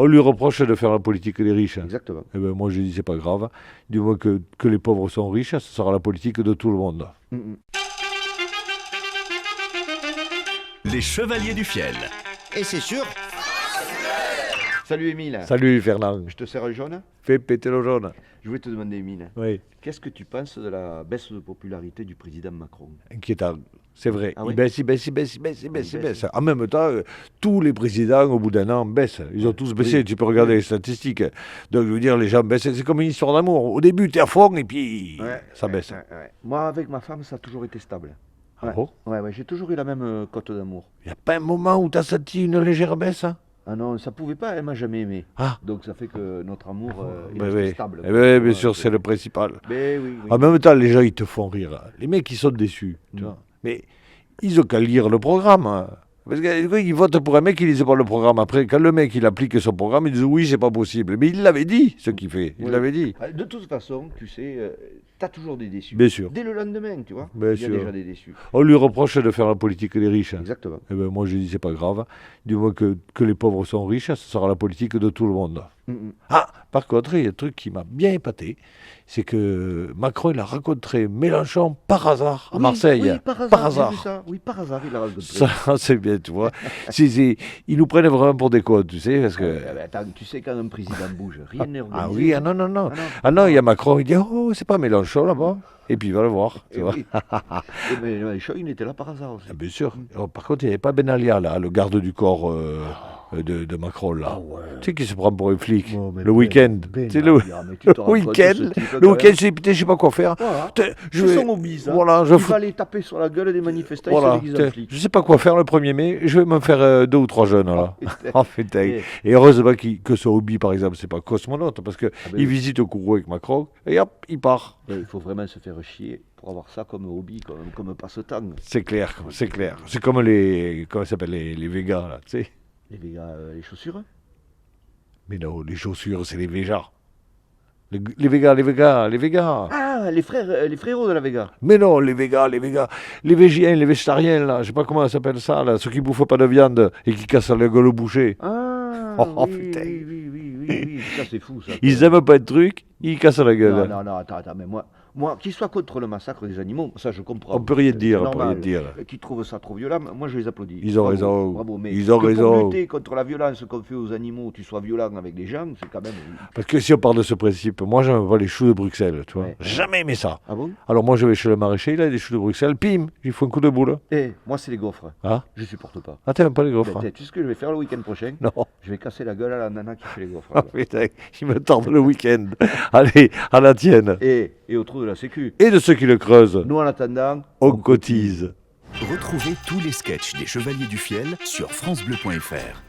On lui reproche de faire la politique des riches. Exactement. Eh ben, moi, je dis, c'est pas grave. Du moins que les pauvres sont riches, ce sera la politique de tout le monde. Les Chevaliers du Fiel. Et c'est sûr. Salut Émile. Salut Fernand. Je te sers un jaune. Fais péter le jaune. Je voulais te demander Émile, Oui, qu'est-ce que tu penses de la baisse de popularité du président Macron? inquiétant. C'est vrai. Ah oui? Il baisse, il baisse, il baisse, il baisse, il baisse, il baisse. En même temps, tous les présidents, au bout d'un an, baissent. Ils ont tous baissé. Oui. Tu peux regarder les statistiques. Donc, je veux dire, les gens baissent. C'est comme une histoire d'amour. Au début, tu es à fond et puis ça baisse. Ouais. Moi, avec ma femme, ça a toujours été stable. Ah Ouais. bon? Ouais, j'ai toujours eu la même cote d'amour. Il n'y a pas un moment où tu as senti une légère baisse, hein? Ah non, ça pouvait pas, elle m'a jamais aimé. Ah. Donc ça fait que notre amour est Ben resté oui. stable. Eh ben, bien sûr, c'est le principal. Ben oui, oui. En même temps, les gens, ils te font rire. Les mecs, ils sont déçus. Tu Mm. vois. Mais ils ont qu'à lire le programme. Hein. Parce qu'ils votent pour un mec, ils lisent pas le programme. Après, quand le mec, il applique son programme, ils disent oui, c'est pas possible. Mais il l'avait dit, ce qu'il fait. Il Oui. l'avait dit. De toute façon, tu sais, tu as toujours des déçus. Bien sûr. Dès le lendemain, tu vois, Bien il y a sûr. déjà des déçus. On lui reproche de faire la politique des riches. Exactement. Eh ben, moi, je dis c'est pas grave. Du moins que les pauvres sont riches, ce sera la politique de tout le monde. Ah, par contre, il y a un truc qui m'a bien épaté, c'est que Macron, il a rencontré Mélenchon par hasard à Oui, Marseille. Oui, par hasard. Par j'ai hasard. vu ça. Oui, par hasard, il a rencontré. Ça, c'est bien, tu vois. Ils nous prennent vraiment pour des cons, tu sais, parce que... Attends, tu sais, quand un président bouge, rien n'est organisé. Ah oui, ah non, non, non. Ah non. Ah non, il y a Macron, il dit, oh, c'est pas Mélenchon là-bas. Et puis il va le voir, tu Et vois. oui. Mais Mélenchon, il était là par hasard aussi. Ah, bien sûr. Oh, par contre, il n'y avait pas Benalia, là, le garde du corps de Macron, là. Ah ouais. Tu sais qui se prend pour un flic, Oh, mais le week-end. Ben, C'est le mais tu te rends compte de week-end. ce type, Le quand week-end, même. c'est putain, je sais pas quoi faire. Voilà. Je C'est vais- son hobby, ça. Voilà, je il fous- va aller taper sur la gueule des manifestants, Voilà, il se déguise en flic. je sais pas quoi faire le 1er mai, je vais me faire 2 ou 3 jeunes là. putain. Oh, putain. Eh. Et heureusement que son hobby par exemple c'est pas cosmonaute parce que ben il oui. visite au Kourou avec Macron et hop, il part. Mais il faut vraiment se faire chier pour avoir ça comme hobby, comme passe-temps. C'est clair, c'est clair. C'est comme les comment ça s'appelle les Végas là, tu sais. Les Végas, les chaussures. Mais non, les chaussures c'est les Végas. Les Végas, les Végas, les Végas. Ah, les frérots de la Vega. Mais non, les Végas, les végiens, les végétariens là, je sais pas comment ça s'appelle ça là, ceux qui bouffent pas de viande et qui cassent la gueule au boucher. Ah, Oh, oui, putain. oui, ça c'est fou ça. Ils aiment pas un truc, ils cassent la gueule. Non, attends, mais moi, qu'ils soient contre le massacre des animaux, ça je comprends. On peut rien C'est dire, on peut normal. rien dire. Qui trouvent ça trop violent, moi je les applaudis. Ils ont Bravo, raison. Bravo, mais Ils ont que raison. pour lutter contre la violence qu'on fait aux animaux, tu sois violent avec les gens, c'est quand même. Parce que si on part de ce principe, moi j'aime pas les choux de Bruxelles, tu vois. Ouais. Jamais aimé ça. Ah bon? Alors moi je vais chez le maraîcher, il a des choux de Bruxelles, pim, il faut un coup de boule. Eh, moi c'est les gaufres. Ah, Je supporte pas. ah t'aimes pas les gaufres Ben, hein? tu sais ce que je vais faire le week-end prochain? Non. Je vais casser la gueule à la nana qui fait les gaufres. Ah putain, ils me tordent le week-end. Allez, à la tienne. Et au trou de la sécu. Et de ceux qui le creusent, Nous en attendant, on cotise. Retrouvez tous les sketchs des Chevaliers du Fiel sur francebleu.fr.